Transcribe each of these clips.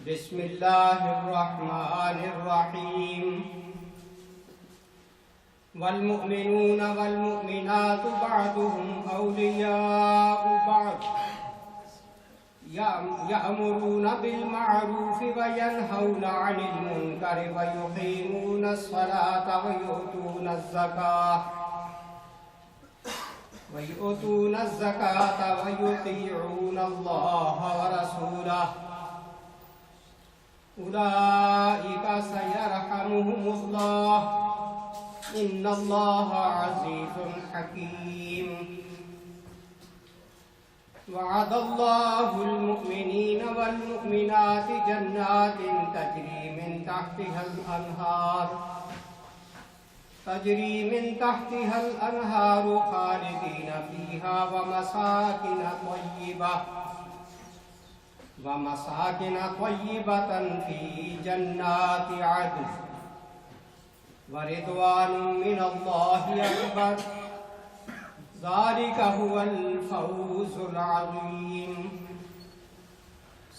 بسم اللہ الرحمن الرحیم والمؤمنون والمؤمنات بعضهم اولیاء بعض یأمرون بالمعروف وینہون عن المنکر ویقیمون الصلاة ویؤتون الزکاة ویطیعون اللہ ورسولہ اولئک سیرحمهم اللہ ان اللہ عزیز حکیم وعد اللہ المؤمنین والمؤمنات جنات تجری من تحتها الانہار خالدین فیہا ومساکن طیبۃ فی جنات عدن ورضوان من اللہ اکبر ذلک هو الفوز العظیم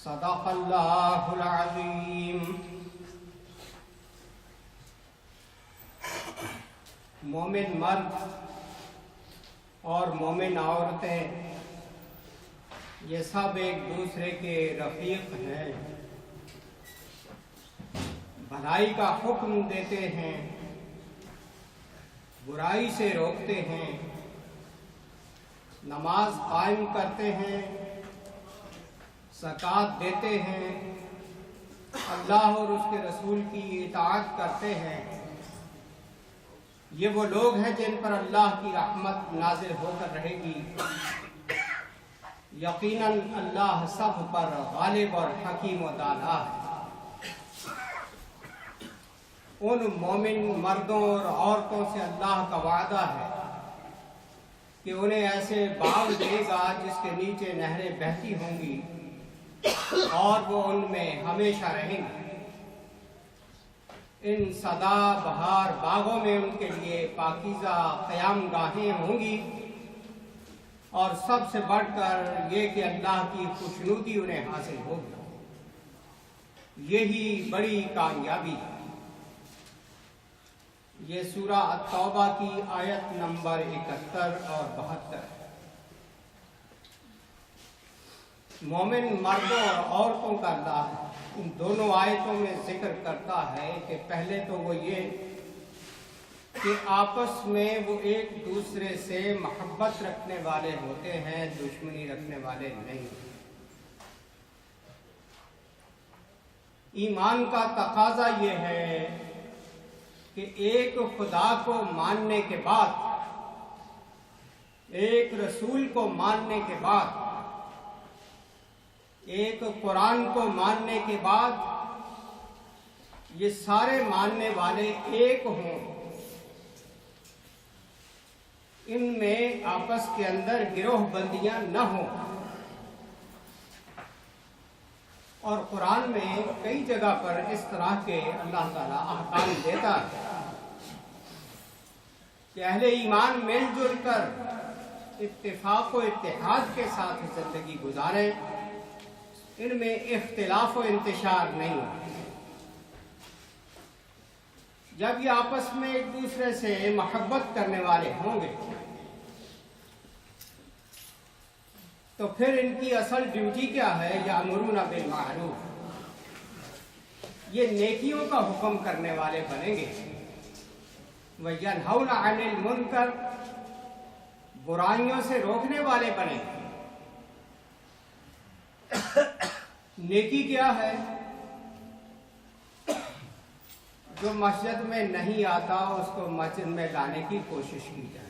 صدق اللہ العظیم۔ مومن مرد اور مومن عورتیں یہ سب ایک دوسرے کے رفیق ہیں، بھلائی کا حکم دیتے ہیں، برائی سے روکتے ہیں، نماز قائم کرتے ہیں، زکوٰۃ دیتے ہیں، اللہ اور اس کے رسول کی اطاعت کرتے ہیں۔ یہ وہ لوگ ہیں جن پر اللہ کی رحمت نازل ہو کر رہے گی۔ یقیناً اللہ سب پر غالب اور حکیم و دانا ہے۔ ان مومن مردوں اور عورتوں سے اللہ کا وعدہ ہے کہ انہیں ایسے باغ دے گا جس کے نیچے نہریں بہتی ہوں گی اور وہ ان میں ہمیشہ رہیں گے۔ ان سدا بہار باغوں میں ان کے لیے پاکیزہ قیام گاہیں ہوں گی، اور سب سے بڑھ کر یہ کہ اللہ کی خوشنودی انہیں حاصل ہوگی۔ یہی بڑی کامیابی ہے۔ یہ سورہ التوبہ کی آیت نمبر 71 اور 72۔ مومن مردوں اور عورتوں کا اللہ ان دونوں آیتوں میں ذکر کرتا ہے کہ پہلے تو وہ یہ کہ آپس میں وہ ایک دوسرے سے محبت رکھنے والے ہوتے ہیں، دشمنی رکھنے والے نہیں۔ ایمان کا تقاضا یہ ہے کہ ایک خدا کو ماننے کے بعد، ایک رسول کو ماننے کے بعد، ایک قرآن کو ماننے کے بعد یہ سارے ماننے والے ایک ہوں، ان میں آپس کے اندر گروہ بندیاں نہ ہوں۔ اور قرآن میں کئی جگہ پر اس طرح کے اللہ تعالیٰ احکام دیتا ہے کہ اہل ایمان مل جل کر اتفاق و اتحاد کے ساتھ زندگی گزاریں، ان میں اختلاف و انتشار نہیں ہو۔ جب یہ آپس میں ایک دوسرے سے محبت کرنے والے ہوں گے تو پھر ان کی اصل ڈیوٹی کیا ہے؟ یأمرون بالمعروف، یہ نیکیوں کا حکم کرنے والے بنیں گے، وینہون عن المنکر، برائیوں سے روکنے والے بنیں گے۔ نیکی کیا ہے؟ جو مسجد میں نہیں آتا اس کو مسجد میں لانے کی کوشش کی جائے۔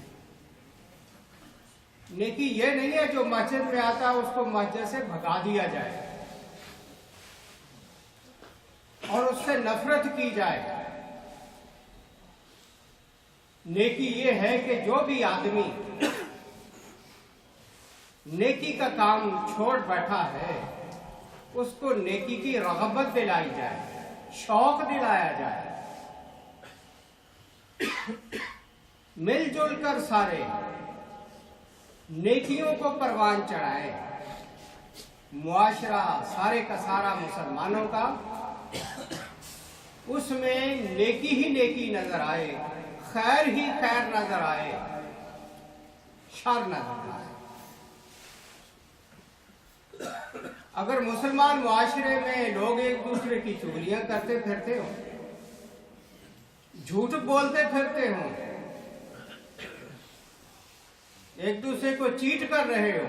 نیکی یہ نہیں ہے جو مسجد میں آتا اس کو مسجد سے بھگا دیا جائے اور اس سے نفرت کی جائے۔ نیکی یہ ہے کہ جو بھی آدمی نیکی کا کام چھوڑ بیٹھا ہے اس کو نیکی کی رغبت دلائی جائے، شوق دلایا جائے، مل جل کر سارے نیکیوں کو پروان چڑھائے، मुआशरा सारे का सारा मुसलमानों का, उसमें नेकी ही नेकी नजर आए, खैर ही खैर नजर आए, शर नजर आए। अगर मुसलमान मुआशरे में लोग एक दूसरे की चुगलियां करते फिरते हो, झूठ बोलते फिरते हो, एक दूसरे को चीट कर रहे हो,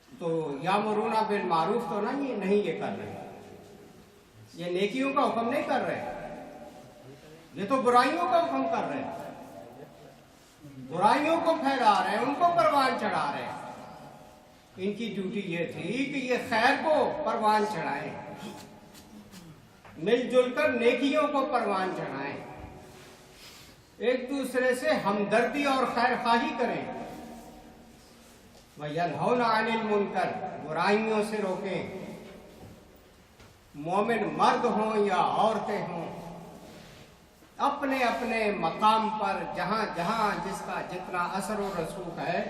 तो यामुरूना बिल मारूफ तो नहीं ये कर रहे, ये नेकियों का हुक्म नहीं कर रहे, ये तो बुराइयों का हुक्म कर रहे हैं, बुराइयों को फैला रहे हैं, उनको परवान चढ़ा रहे हैं। इनकी ड्यूटी ये थी कि ये खैर को परवान चढ़ाएं, मिलजुल कर नेकियों को परवान चढ़ाएं, एक दूसरे से हमदर्दी और खैर खाही करें, वयनहौना अनिल मुनकर, बुराइयों से रोकें। मोमिन मर्द हों या औरतें हों, अपने अपने मकाम पर जहां जहां जिसका जितना असर और रसूख है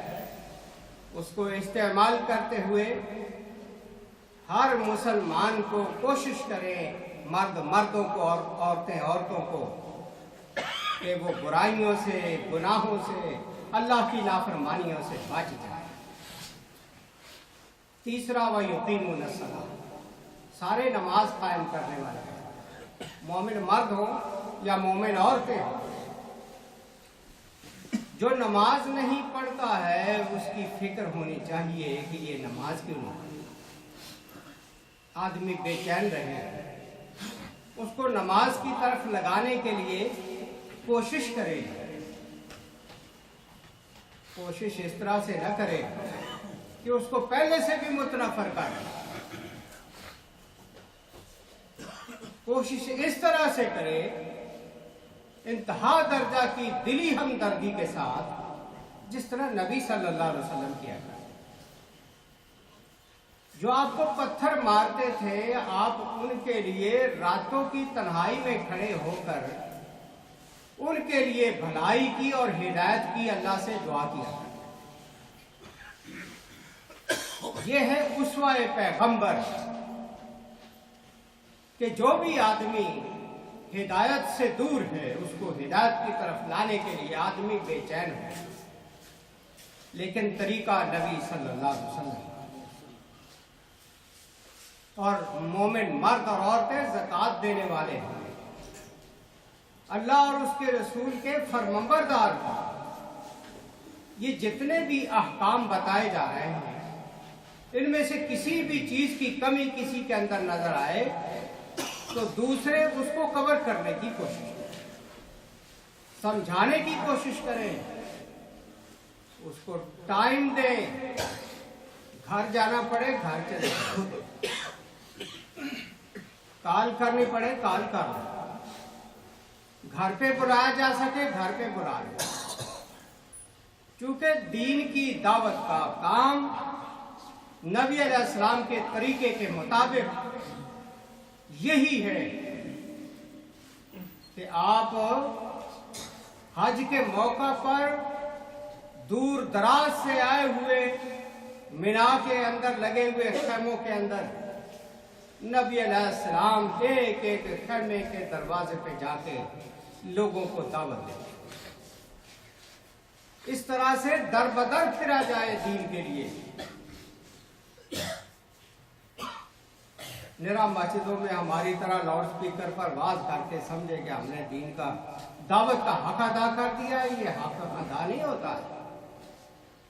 उसको इस्तेमाल करते हुए हर मुसलमान को कोशिश करें, मर्द मर्दों को और औरतें औरतों को, कि वो बुराइयों से, गुनाहों से, अल्लाह की नाफरमानियों से बच जाए। तीसरा, व युकीमून अस्सलाह, सारे नमाज कायम करने वाले हैं, मोमिन मर्द हो या मोमिन औरतें हो। जो नमाज नहीं पढ़ता है उसकी फिक्र होनी चाहिए कि ये नमाज क्यों नहीं पढ़ी। आदमी बेचैन रहे, उसको नमाज की तरफ लगाने के लिए कोशिश करे, कोशिश इस तरह से न करे कि उसको पहले से भी मुतनफर कर, कोशिश इस तरह से करे इंतहा दर्जा की दिली हमदर्दी के साथ, जिस तरह नबी सल्लल्लाहु अलैहि वसल्लम किया करते। जो आपको पत्थर मारते थे, आप उनके लिए रातों की तन्हाई में खड़े होकर उनके लिए भलाई की और हिदायत की अल्लाह से दुआ किया। यह है उसवाए पैगंबर कि जो भी आदमी हिदायत से दूर है उसको हिदायत की तरफ लाने के लिए आदमी बेचैन है, लेकिन तरीका नबी सल्लल्लाहु अलैहि वसल्लम। और मोमिन मर्द और औरतें ज़कात देने वाले हैं, अल्लाह और उसके रसूल के फरमाबरदार हैं। ये जितने भी अहकाम बताए जा रहे हैं, इनमें से किसी भी चीज की कमी किसी के अंदर नजर आए तो दूसरे उसको कवर करने की कोशिश करें, समझाने की कोशिश करें, उसको टाइम दें, घर जाना पड़े घर चले, कॉल करनी पड़े कॉल कर लो, घर पे बुलाया जा सके घर पे बुला लो। चूंकि दीन की दावत का काम नबी अलैहिस्सलाम के तरीके के मुताबिक यही है कि आप हज के मौका पर दूर दराज से आए हुए मिना के अंदर लगे हुए खैमों के अंदर नबी अलैहिस्सलाम के एक खैमे के दरवाजे पे जाके लोगों को दावत दें। इस तरह से दर बदर फिरा जाए दीन के लिए। निरा मस्जिदों में हमारी तरह लाउड स्पीकर पर वाज करके समझे कि हमने दीन का दावत का हक अदा कर दिया, ये हक अदा नहीं होता है।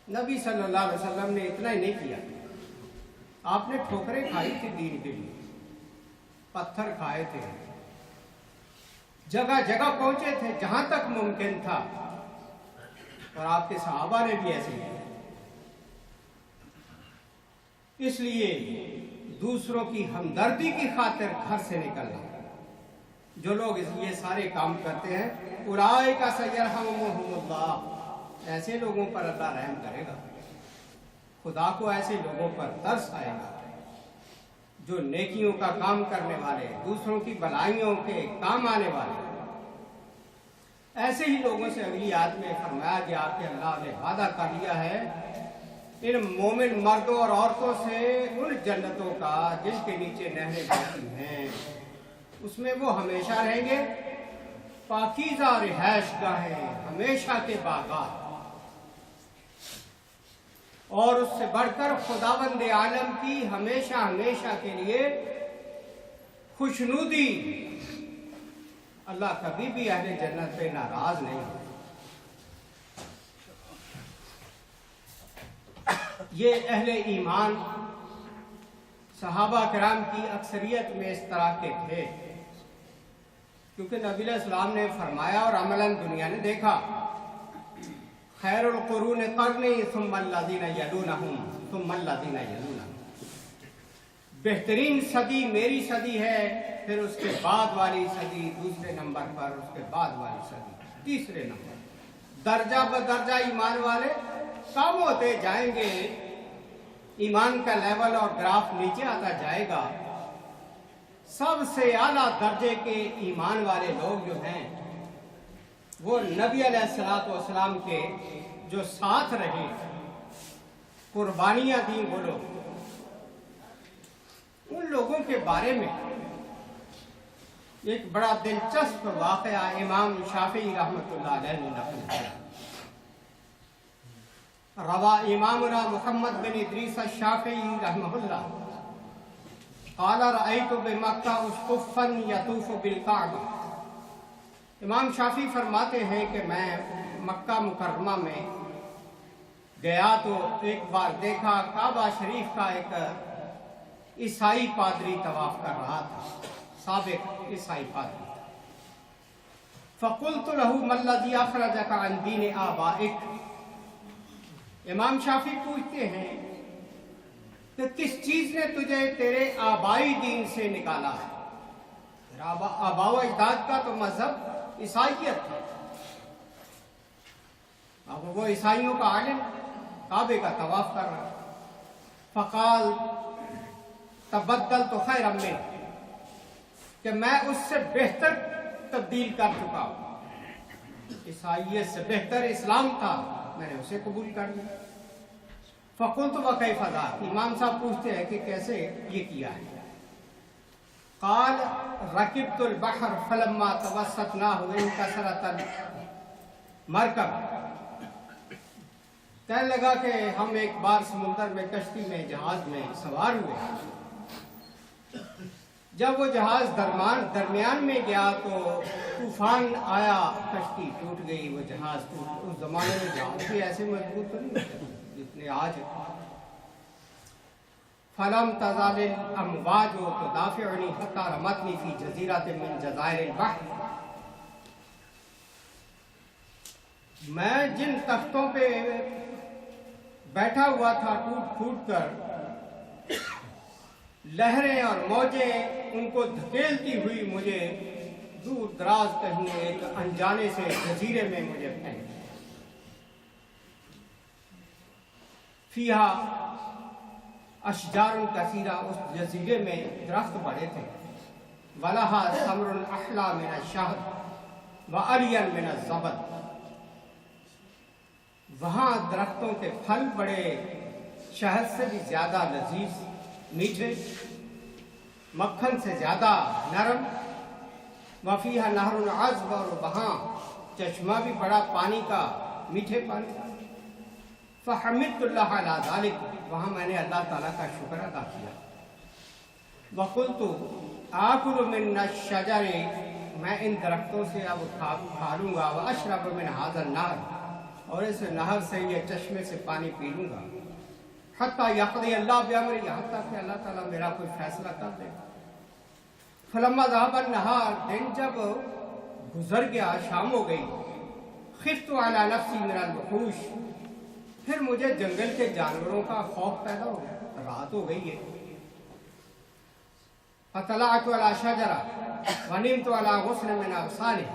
नबी सल्लल्लाहु अलैहि वसल्लम ने इतना ही नहीं किया, आपने ठोकरें खाई थी दीन के लिए, पत्थर खाए थे, जगह जगह पहुंचे थे जहां तक मुमकिन था, और आपके सहाबा ने भी ऐसे किया। इसलिए दूसरों की हमदर्दी की खातिर घर से निकलना, जो लोग ये सारे काम करते हैं, उलाइका सयरहमुहुमुल्लाह, ऐसे लोगों पर अल्लाह रहम करेगा। खुदा को ऐसे लोगों पर तरस आएगा जो नेकियों का काम करने वाले, दूसरों की भलाइयों के काम आने वाले। ऐसे ही लोगों से अगली आयत में फरमाया कि आपके अल्लाह ने वादा कर लिया है ان مومن مردوں اور عورتوں سے ان جنتوں کا جن کے نیچے نہریں بہتی ہیں، اس میں وہ ہمیشہ رہیں گے، پاکیزہ رہائش گاہیں، ہمیشہ کے باغات، اور اس سے بڑھ کر خداوند عالم کی ہمیشہ ہمیشہ کے لیے خوشنودی۔ اللہ کبھی بھی اہل جنت پہ ناراض نہیں ہے۔ یہ اہل ایمان صحابہ کرام کی اکثریت میں اس طرح کے تھے، کیونکہ نبی علیہ السلام نے فرمایا اور عملاً دنیا نے دیکھا، خیر القرون قرنی ثم الذین یلونہم ثم الذین یلونہم، بہترین صدی میری صدی ہے، پھر اس کے بعد والی صدی دوسرے نمبر پر، اس کے بعد والی صدی تیسرے نمبر۔ درجہ بدرجہ ایمان والے کم ہوتے جائیں گے، ایمان کا لیول اور گراف نیچے آتا جائے گا۔ سب سے اعلیٰ درجے کے ایمان والے لوگ جو ہیں وہ نبی علیہ السلام کے جو ساتھ رہے، قربانیاں دیں وہ لوگ، ان لوگوں کے بارے میں ایک بڑا دلچسپ واقعہ امام شافعی رحمۃ اللہ علیہ نے نقل کیا۔ روا امامنا محمد بن ادریس الشافعی رحمہ اللہ قال رأیت بمکہ اسقفا یطوف بالکعبہ۔ امام شافعی فرماتے ہیں کہ میں مکہ مکرمہ میں گیا تو ایک بار دیکھا کعبہ شریف کا ایک عیسائی پادری طواف کر رہا تھا، سابق عیسائی پادری۔ فقلت له ما الذي اخرجك عن دین آبائک۔ امام شافعی پوچھتے ہیں کہ کس چیز نے تجھے تیرے آبائی دین سے نکالا ہے؟ تیرا آباء و اجداد کا تو مذہب عیسائیت تھا، اب وہ عیسائیوں کا عالم کعبے کا طواف کر رہا۔ فقال تبدلت خیرا منہ، کہ میں اس سے بہتر تبدیل کر چکا ہوں، عیسائیت سے بہتر اسلام تھا، میں نے اسے قبول کر لیا۔ فقلت وکیف ذاک، امام صاحب پوچھتے ہیں کہ کیسے یہ کیا ہے؟ قال رکبت البحر فلما توسطناہ انکسرت المرکب۔ کہنے لگا کہ ہم ایک بار سمندر میں کشتی میں جہاز میں سوار ہوئے، جب وہ جہاز درمیان میں گیا تو طوفان آیا، کشتی ٹوٹ گئی، وہ جہاز ٹوٹ۔ اس زمانے میں جہاز بھی ایسے مضبوط تو نہیں ہوتے جتنے آج۔ فلم تزال الامواج تدافعنی حتی رمتنی فی جزیرۃ من جزائر البحر۔ میں جن تختوں پہ بیٹھا ہوا تھا ٹوٹ پھوٹ کر، لہریں اور موجیں ان کو دھکیلتی ہوئی مجھے دور دراز کہیں ایک انجانے سے جزیرے میں مجھے پھینک۔ فیہا اشجار کثیرہ، اس جزیرے میں درخت بڑے تھے، ولہا ثمر احلی من الشہد وارین من الزبد، وہاں درختوں کے پھل بڑے شہد سے بھی زیادہ لذیذ میٹھے، مکھن سے زیادہ نرم، وفیہا نہر عذب، اور وہاں چشمہ بھی بڑا پانی کا، میٹھے پانی کا۔ فحمدت اللہ علی ذلک، وہاں میں نے اللہ تعالیٰ کا شکر ادا کیا۔ وقلت آکل من الشجر، میں ان درختوں سے اب کھا لوں گا، واشرب من ھذا النہر، اور اس نہر سے یہ چشمے سے پانی پی لوں گا، حتی یقضی اللہ بامری، یہاں تک کہ اللہ تعالیٰ میرا کوئی فیصلہ کر دے گا۔ فلما ذهب النہار، دن جب گزر گیا، شام ہو گئی، خفت علی نفسی من الوحوش، پھر مجھے جنگل کے جانوروں کا خوف پیدا ہو گیا، رات ہو گئی ہے۔ فطلعت علی شجرہ ونمت علی غصن من اغصانہ،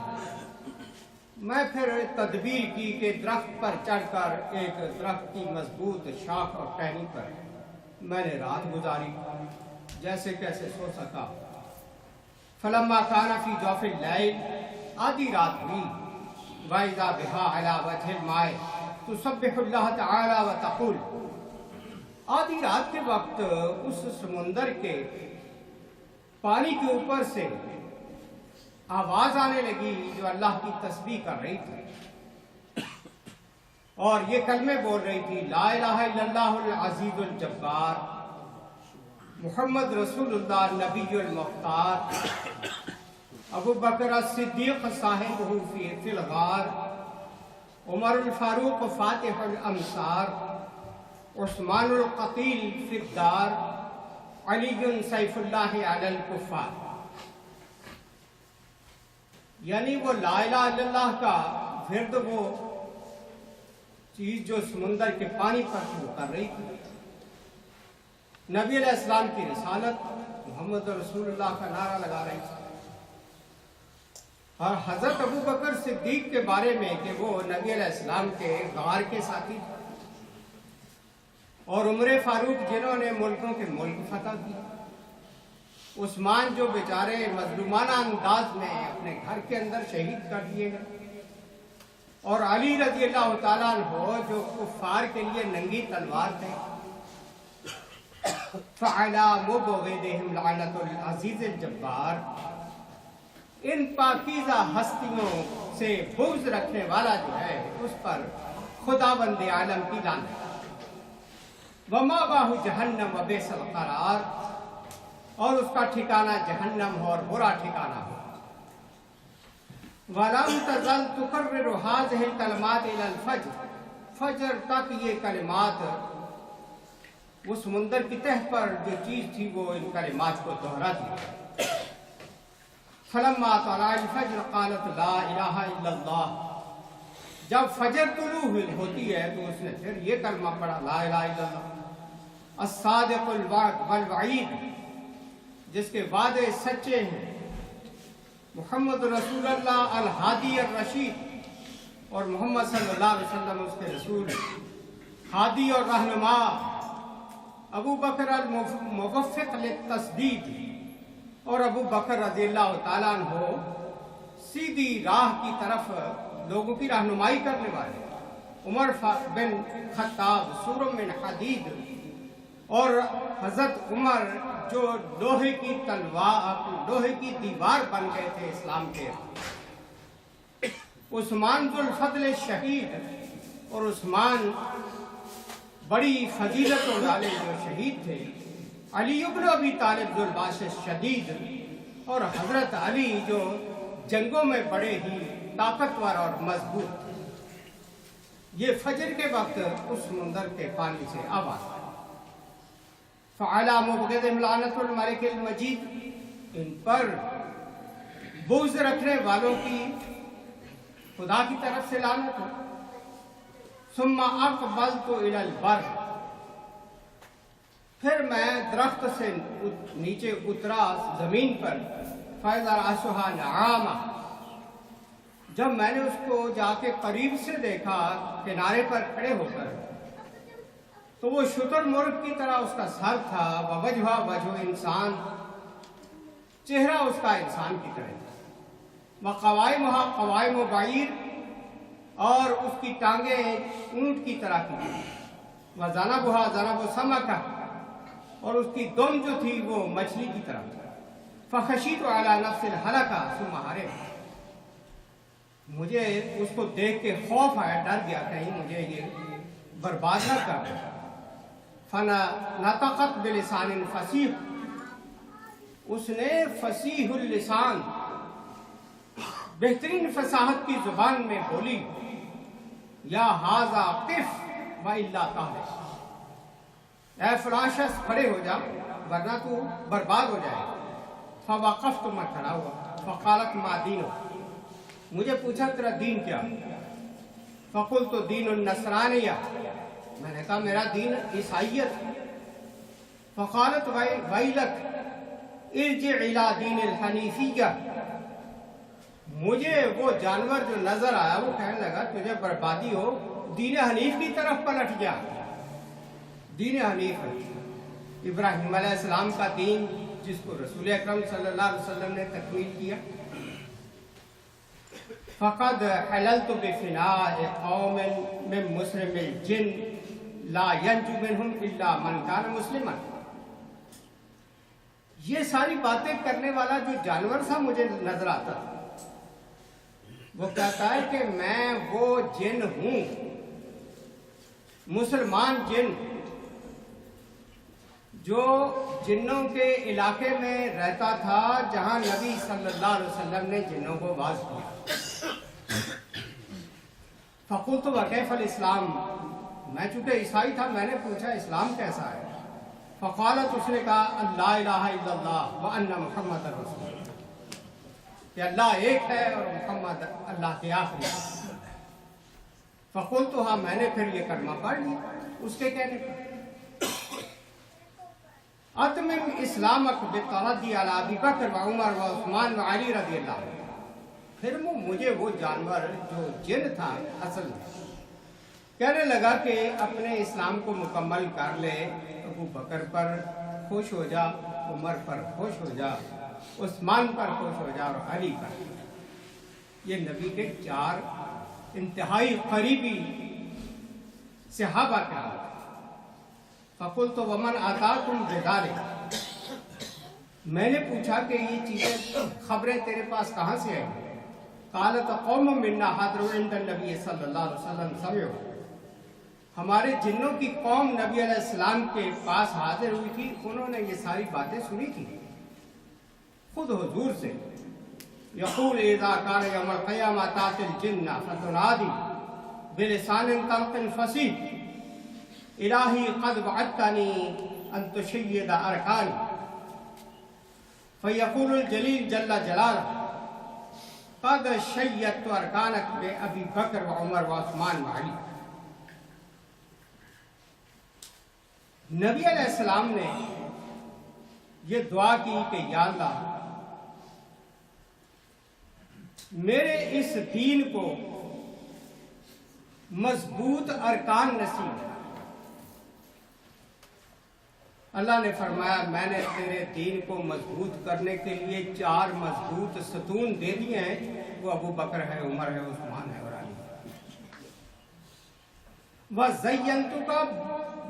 میں پھر تدبیر کی کہ درخت پر چڑھ کر ایک درخت کی مضبوط شاخ اور ٹہنی پر میں نے رات گزاری، جیسے کیسے سو سکا۔ فلما کان فی جوف اللیل، آدھی رات ہوئی، وَإِذَا بِهَا عَلَى وَجْهِ الْمَاءِ تُسَبِّحُ اللَّهَ تَعَالَى وَتَقُولُ، आधी रात के वक्त उस समुंदर के पानी के ऊपर से आवाज आने लगी जो अल्लाह की तस्बीह कर रही थी और ये कलमे बोल रही थी, ला इलाहा इल्लल्लाहुल अज़ीज़ुल जब्बार, मुहम्मद रसूलुल्लाह नबीयुल मुख्तार, अबू बकर as-सिद्दीक़ साहिबुहु फिल गार, उमरुल फारूक फातिहुल अमसार, उस्मानुल क़तील फिद्दार, अलीयुन सैफुल्लाह अलल कुफ़ार। यानी वो ला इलाहा इल्लल्लाह का विर्द, वो चीज जो समुंदर के पानी पर वो कर रही थी, नबी अलैहिस्सलाम की रिसालत, मोहम्मद रसूलुल्लाह का नारा लगा रही थी। और हजरत अबू बकर सिद्दीक के बारे में कि वो नबी अलैहिस्सलाम के गार के साथी, और उमर फारूक जिन्होंने मुल्कों के मुल्क फतह किए, उस्मान जो बेचारे मजलूमाना अंदाज में अपने घर के अंदर शहीद कर दिए गए, और अली रजी अल्लाह ताला अन्हु जो कुफ्फार के लिए नंगी तलवार थे। फ़अला मुबग़िदिहिम लअनतुल अज़ीज़िल जब्बार, इन पाकीज़ा हस्तियों से बुग़्ज़ रखने वाला जो है उस पर खुदावंद आलम की लानत। वमावाहु जहन्नम व बिसल करार, और उसका ठिकाना जहन्नम हो और बुरा ठिकाना हो। वलम तज़ल तुकर्रिरु हाज़िहिल कलमात इलल फज्र, फज्र तक ये कलिमात, वो समुंदर की तह पर जो चीज थी वो इन कलिमात को दोहराती। फलम्मा तलअल फज्र क़ालत ला इलाहा इल्लल्लाह, जब फजर तुलू होती है तो उसने फिर ये कलमा पढ़ा, ला इलाहा इल्लल्लाह। अस्सादिकुल वल वईद, जिसके वादे सच्चे हैं, मुहम्मद रसूलुल्लाह अल हादी अर रशीद, और मोहम्मद सल्लल्लाहु अलैहि वसल्लम उसके रसूल, हादी और रहनुमा, अबू बकर अल मुवफ़्फ़िक़ लित्तस्दीद, और अबू बकर रज़ियल्लाहु ताला अन्हु सीधी राह की तरफ लोगों की रहनुमाई करने वाले, उमर बिन खत्ताब सूरम मिन हदीद, और हजरत उमर जो लोहे की तलवार, लोहे की दीवार बन गए थे इस्लाम के, उस्मान जुल फज़ल शहीद, और उस्मान बड़ी फजीलतों वाले जो शहीद थे, अली इब्न अबी तालिब जुल बाश शदीद, और हजरत अली जो जंगों में बड़े ही ताकतवर और मजबूत थे। ये फजर के वक्त उस समुंदर के पानी से आवाज, फ़अला मुबग़िदिहिम लअनतुल मलिकिल मजीद, इन पर बुग़्ज़ रखने वालों की खुदा की तरफ से लानत हो। सुम्मा अक़बलतु इलल बर, फिर मैं दरख्त से नीचे उतरा जमीन पर, फ़इज़ा रअसुहा नआमा, जब मैंने उसको जाके करीब से देखा किनारे पर खड़े होकर, तो वो शुतुरमुर्ग की तरह उसका सर था, ववजहा वजह इंसान, चेहरा उसका इंसान की तरह था। वक़वाइमुहा क़वाइम बईर, और उसकी टांगें ऊंट की तरह की थी। वज़नबुहा ज़नबु समका, और उसकी दुम जो थी वो मछली की तरह थी। फ़ख़शीतु अला नफ़्सिल हलका सुम्मा हरिब, मुझे उसको देख के खौफ आया, डर गया कहीं मुझे ये बर्बाद न कर। फना नतक़त बिलिसानिन फसीह, उसने फसीहुल लिसान, बेहतरीन फसाहत की जुबान में बोली, या हाज़ा क़िफ़ व इल्ला तालिश, ऐ फलां शख्स खड़े हो जा वरना तू बर्बाद हो जाएगा। फ़वक़फ़्तु, मैं खड़ा हुआ। फ़क़ालत मा दीनुक, मुझे पूछा तेरा दीन क्या? फ़क़ुल्तु दीनुन नसरानिया, मैंने कहा मेरा दीन ईसाईयत। फ़क़ालत वैलक इरजि इला दीनिल हनीफिय्या, मुझे वो जानवर जो नजर आया वो कहने लगा तुझे बर्बादी हो, दीन हनीफ की तरफ पलट जा। दीन हनीफ इब्राहिम अलैहिस्सलाम का दीन, जिसको रसूल अकरम सल्लल्लाहु अलैहि वसल्लम ने तकमील किया। फ़क़द हलल्तु बिफ़िनाए क़ौमिन मिन मुस्लिमिल जिन ला यंजु मिनहुम इल्ला मन कान मुस्लिमन। ये सारी बातें करने वाला जो जानवर सा मुझे नजर आता था, वो कहता है कि मैं वो जिन हूं, मुसलमान जिन, जो जिन्नों के इलाके में रहता था जहां नबी सल्लल्लाहु अलैहि वसल्लम ने जिन्नों को वाज किया। फकुल्तु व कैफल इस्लाम, मैं चूंकि ईसाई था मैंने पूछा इस्लाम कैसा है। फ़क़ालत, उसने कहा अल्ला इलाहा इल्लल्लाह व अन्ना मुहम्मद रसूलुल्लाह, कि अल्लाह एक है और मुहम्मद अल्लाह के आखिरी। फ़क़ुल्तु, हाँ मैंने फिर ये कलमा पढ़ लिया उसके कहने पर। अतमिम इस्लामक बितरद्दी अला अबी बकर व उमर व उस्मान व अली रज़ियल्लाहु अन्हु। फिर मुझे वो जानवर जो जिन था असल में कहने लगा कि अपने इस्लाम को मुकम्मल कर ले, अबू बकर पर खुश हो जा, उमर पर खुश हो जा, उस्मान पर खुश हो जा और अली पर। ये नबी के 4 इंतहाई करीबी सहाबा के नाम। फकुल तो वमन आता तुम बेदारे, मैंने पूछा कि ये चीजें खबरें तेरे पास कहाँ से आई। कालत कौम मिन्ना हादरु इंद नबी सल्लल्लाहु अलैहि वसल्लम समिउ, हमारे जिन्नों की कौम नबी अलैहिस्सलाम के पास हाजिर हुई थी, उन्होंने ये सारी बातें सुनी थी खुद हुजूर से। यक़ूल इज़ा कान यौमुल क़ियामह तातिल जिन्ना फतुनादी बिलिसानिन तल्क़िन फ़सीह इलाही क़द वअदतनी अन तुशय्यिद अरकानी। फ़यक़ूलुल जलील जल्ल जलालुहु क़द शय्यदतु अरकानक बिअबी बकर व उमर व उस्मान व अली। नबी अलैहिस्सलाम ने ये दुआ की कि या अल्लाह, मेरे इस दीन को मजबूत अरकान नसीब। अल्लाह ने फरमाया मैंने तेरे दीन को मजबूत करने के लिए 4 मजबूत सतून दे दिए हैं, वो अबू बकर है, उमर है, उस्मान है और अली। व ज़य्यनतुका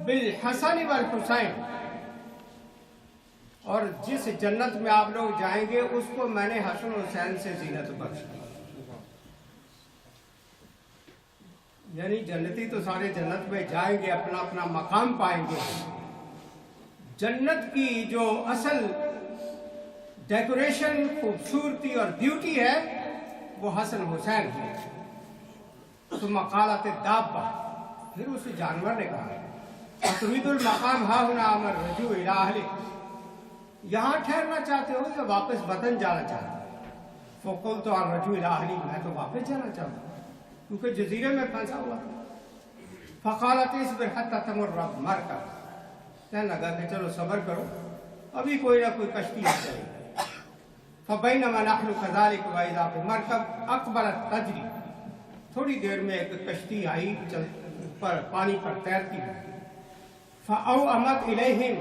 बिल हसन वल हुसैन, और जिस जन्नत में आप लोग जाएंगे उसको मैंने हसन हुसैन से जीनत बख्श दी। यानी जन्नती तो सारे जन्नत में जाएंगे, अपना अपना मकाम पाएंगे। जन्नत की जो असल डेकोरेशन, खूबसूरती और ब्यूटी है वो हसन हुसैन है। तो मकालत दाब्बा, फिर उस जानवर ने कहा अतरीदुल मकाम हा हुना अमर रजू इला अहली, यहाँ ठहरना चाहते हो या वापस वतन जाना चाहते हो। फ़कुल तो रजू इला अहली, मैं तो वापस जाना चाहूँ क्योंकि जजीरे में फंसा हुआ था। फ़क़ालत इस्बिर हत्ता तमुर्र मरकब, कहने लगा कि चलो सब्र करो, अभी कोई ना कोई कश्ती आ जाएगी। फ़बैनमा नहनु कज़ालिक व इज़ा बिमरकब अक़बलत तजरी, थोड़ी देर में एक कश्ती आई पर पानी पर तैरती हुई। फ़अवअमत इलैहिम,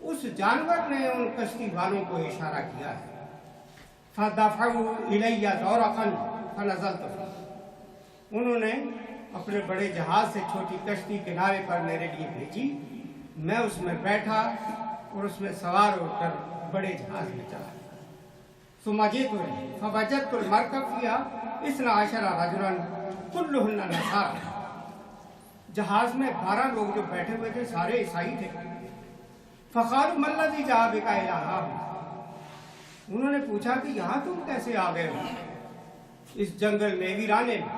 उस जानवर ने उन कश्ती वालों को इशारा किया है। फ़दफ़उ इलैया ज़ौरक़न फ़नज़लतु, उन्होंने अपने बड़े जहाज से छोटी कश्ती किनारे पर मेरे लिए भेजी, मैं उसमें बैठा और उसमें सवार होकर बड़े जहाज में चला। सुमजीतु फ़वजदतुल मरकब फ़ीहा इस्ना अशरा रजुलन कुल्लुहुन्ना नसारा, जहाज में 12 लोग जो बैठे हुए थे सारे ईसाई थे। फ़क़ालू मल्लज़ी जआ बिका इला हाहुना, उन्होंने पूछा कि यहाँ तुम कैसे आ गए हो इस जंगल में, वीराने में।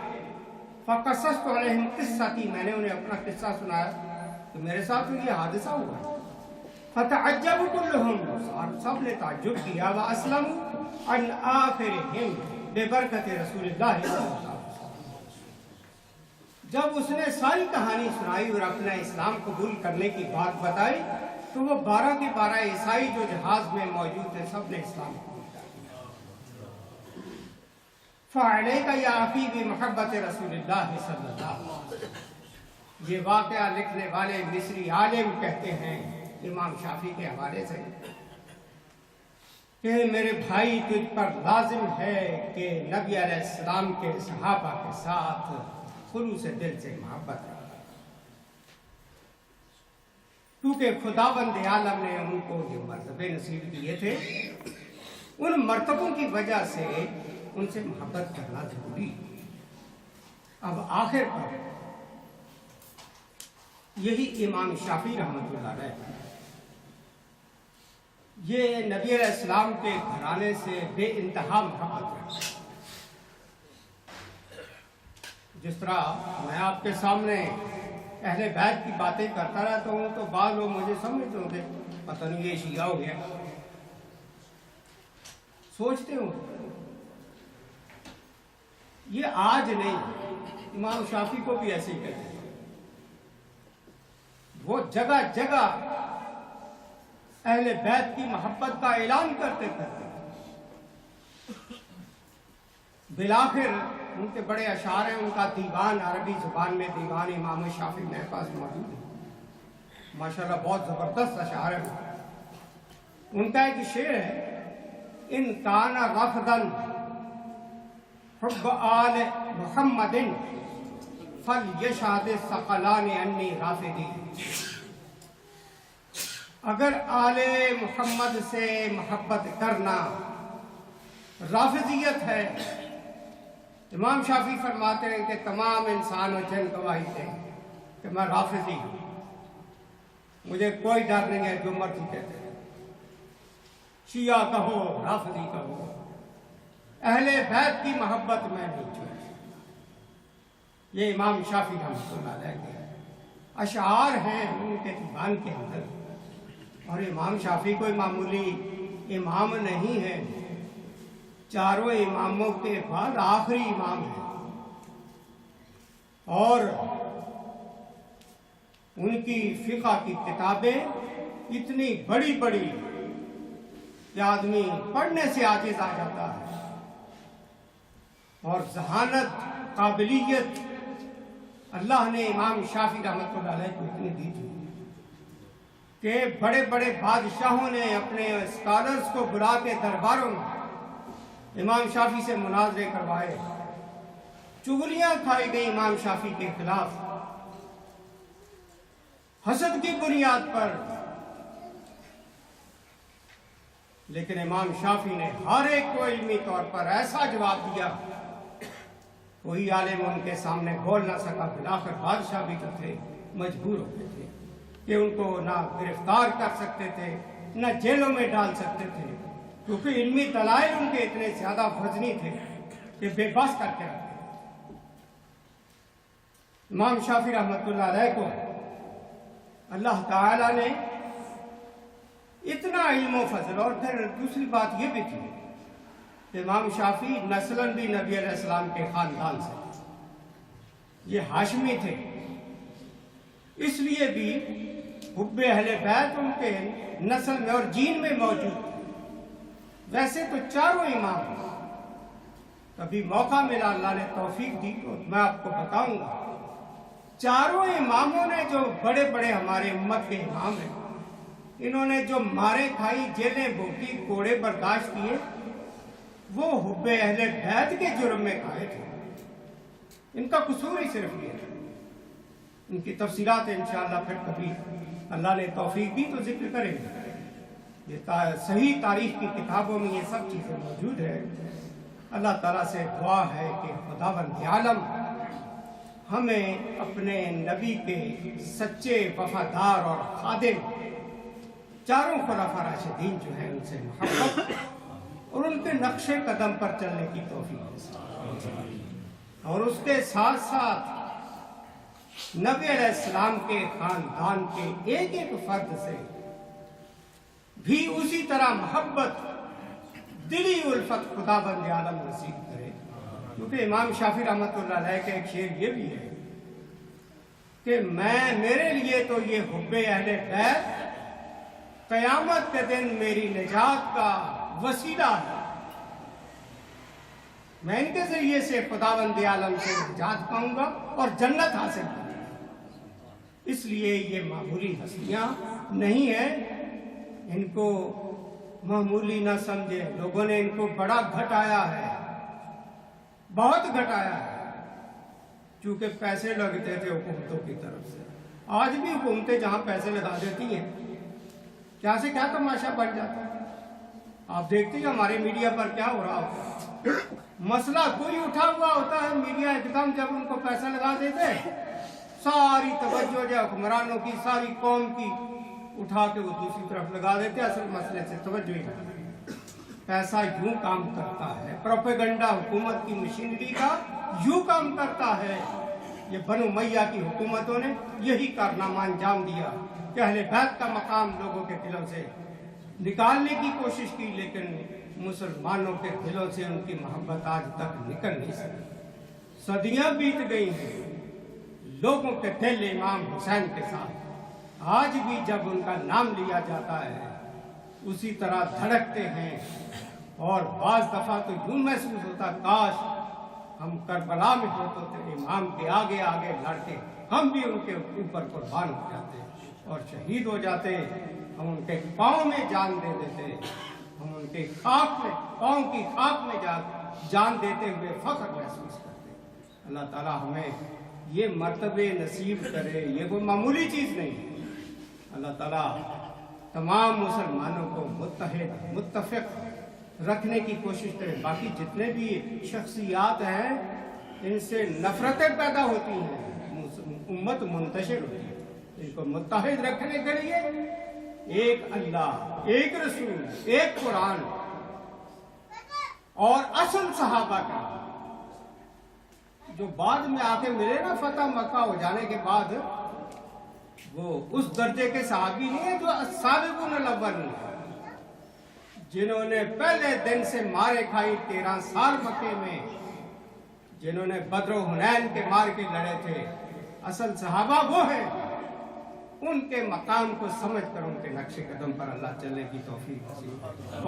फ़क़स्सस्तु अलैहिम क़िस्सती, मैंने उन्हें अपना किस्सा सुनाया तो मेरे साथ ये हादसा हुआ। फ़तअज्जबू कुल्लुहुम, सब ने ताज्जुब किया। व अस्लमू अन आखिरिहिम बिबरकति रसूलिल्लाह सल्लल्लाहु अलैहि वसल्लम। जब उसने सारी कहानी सुनाई और अपना इस्लाम कबूल करने की बात बताई तो वो 12 के 12 ईसाई जो जहाज में मौजूद थे सब ने इस्लाम कबूल कर लिया। फ़अलैका या अख़ी बिमहब्बति रसूलिल्लाह सल्लल्लाहु अलैहि वसल्लम, ये वाक़या लिखने वाले मिस्री आलिम कहते हैं इमाम शाफी के हवाले से कि मेरे भाई तुझ पर लाजिम है कि नबी अलैहिस्सलाम के सहाबा के साथ खुलूस दिल से मोहब्बत रख। क्योंकि खुदावंद आलम ने उनको ये मर्तबे नसीब किए थे, उन मर्तबों की वजह से उनसे मोहब्बत करना जरूरी। अब आखिर पर यही इमाम शाफी रहमतुल्लाह अलैह ये नबी अलैहिस्सलाम के घराने से बेइंतहा मोहब्बत है। जिस तरह मैं आपके सामने अहले बैत की बातें करता रहता हूँ तो बाद लोग मुझे समझते होंगे पता नहीं ये शिया हो गया, सोचते हो। ये आज नहीं, इमाम शाफी को भी ऐसे ही कहते हैं। वो जगह जगह अहले बैत की मोहब्बत का ऐलान करते करते बिलाखिर उनके बड़े अशार हैं। उनका दीवान अरबी जुबान में दीवान इमाम शाफी मेरे पास मौजूद है, माशाल्लाह बहुत ज़बरदस्त अशार है। उनका एक शेर है, इन काना रफ़दन हुब्ब आल मुहम्मदिन फल यशाद सकलान अन्नी राफ़िदी। अगर आले मुहम्मद से मोहब्बत करना राफ़िज़ियत है, इमाम शाफी फरमाते हैं कि तमाम इंसान और जन गवाही दें कि मैं राफ़िज़ी हूँ, मुझे कोई डर नहीं है जो मर्जी कहते हैं, शिया कहो राफ़िज़ी कहो, अहले बैत की मोहब्बत में नहीं छोड़ी। ये इमाम शाफी रहमतुल्लाह अलैह के अशार हैं उनके दीवान के अंदर। और इमाम शाफी कोई मामूली इमाम नहीं है, चारों इमामों के बाद आखिरी इमाम है। और उनकी फिक़ा की किताबें इतनी बड़ी बड़ी कि आदमी पढ़ने से आजिज़ आ जाता है। और जहानत काबिलियत अल्लाह ने इमाम शाफी रहमतुल्लाह अलैह को इतनी दी थी कि बड़े बड़े बादशाहों ने अपने स्कॉलर्स को बुला के दरबारों में इमाम शाफी से मुनाजरे करवाए, चुगलियां खाई गई इमाम शाफी के खिलाफ हसद की बुनियाद पर। लेकिन इमाम शाफी ने हर एक को इल्मी तौर पर ऐसा जवाब दिया, कोई आलिम उनके सामने बोल ना सका। बिलाखिर बादशाह भी तो थे, मजबूर हो गए थे कि उनको ना गिरफ्तार कर सकते थे, ना जेलों में डाल सकते थे, क्योंकि इल्मी दलाइल उनके इतने ज्यादा वजनी थे कि बेबस करके रखते। इमाम शाफी रहमतुल्लाह अलैह को अल्लाह ताला ने इतना इल्म व फजल। और फिर दूसरी बात ये भी थी कि इमाम शाफी नस्लन भी नबी अलैहिस्सलाम के खानदान से, ये हाशमी थे, इसलिए भी हुब्बे अहले बैत उनके नस्ल में और जीन में मौजूद थे। वैसे तो चारों इमाम, कभी मौका मिला अल्लाह ने तौफीक दी तो मैं आपको बताऊंगा, चारों इमामों ने जो बड़े बड़े हमारे उम्मत के इमाम हैं, इन्होंने जो मारे खाई, जेलें भोगी, कोड़े बर्दाश्त किए, वो हुब्बे अहले बैत के जुर्म में खाए थे। इनका कसूर ही सिर्फ ये है। इनकी तफसीलात इंशाअल्लाह फिर कभी अल्लाह ने तौफीक दी तो जिक्र करेंगे। ये सही तारीख की किताबों में ये सब चीज़ें मौजूद है। अल्लाह ताला से दुआ है कि खुदावंद आलम हमें अपने नबी के सच्चे वफादार और खादिम चारों खुलाफा राशिदीन जो है उनसे मोहब्बत और उनके नक्शे कदम पर चलने की तौफीक, और उसके साथ साथ नबी अलैहिस्सलाम के खानदान के एक एक फर्द से भी उसी तरह मोहब्बत, दिली उल्फत खुदाबंद आलम नसीब करे। क्योंकि इमाम शाफी रहमतुल्लाह अलैह का एक शेर ये भी है कि मेरे लिए तो ये हुब्बे अहले बैत क़यामत के दिन मेरी निजात का वसीला है। मैं इनके जरिए से खुदावंद आलम से निजात पाऊंगा और जन्नत हासिल करूंगा। इसलिए ये मामूली हस्तियां नहीं है, इनको मामूली ना समझे। लोगों ने इनको बड़ा घटाया है, बहुत घटाया है, क्योंकि पैसे लगते थे हुकूमतों की तरफ से। आज भी हुकूमतें जहाँ पैसे लगा देती हैं, क्या से क्या तमाशा बन जाता है। आप देखते हैं हमारे मीडिया पर क्या हो रहा होता है, मसला कोई उठा हुआ होता है, मीडिया एकदम जब उनको पैसा लगा देते सारी तवज्जो जो हुक्मरानों की, सारी कौम की उठा के वो दूसरी तरफ लगा देते, असल मसले से तवज्जो ही नहीं। पैसा यूं काम करता है, प्रोपेगेंडा हुकूमत की मशीनरी का यूं काम करता है। ये बनु मैया की हुकूमतों ने यही कारनामा अंजाम दिया कि अहले बैत का मकाम लोगों के दिलों से निकालने की कोशिश की, लेकिन मुसलमानों के दिलों से उनकी मोहब्बत आज तक निकल नहीं सकी। सदियां बीत गई हैं, लोगों के दिल इमाम हुसैन के साथ आज भी जब उनका नाम लिया जाता है उसी तरह धड़कते हैं। और बाज दफा तो यूं महसूस होता काश हम करबला में होते थे, इमाम के आगे आगे लड़ते, हम भी उनके ऊपर कुर्बान हो जाते और शहीद हो जाते। हम उनके पाँव में जान दे देते, हम उनके खाक में, पाँव की खाक में जान देते हुए फख्र महसूस करते। अल्लाह ताला हमें ये मर्तबे नसीब करे, ये कोई मामूली चीज़ नहीं है। अल्लाह ताला तमाम मुसलमानों को मुत्तहिद मुत्तफिक रखने की कोशिश करें। बाकी जितने भी शख्सियात हैं इनसे नफरतें पैदा होती हैं, उम्मत मुंतशिर होती है। इनको मुत्तहिद रखने के लिए एक अल्लाह, एक रसूल, एक कुरान और असल सहाबा का जो बाद में आके मिले ना फतह मक्का हो जाने के बाद, वो उस दर्जे के सहाबी नहीं है जो साबिक़ुन अव्वल हैं, जिन्होंने पहले दिन से मारे खाई 13 साल मक्के में, जिन्होंने बद्र हुनैन के मार के लड़े थे। असल सहाबा वो है, उनके मकाम को समझ कर उनके नक्शे कदम पर अल्लाह चलने की तौफीक नसीब फरमाए।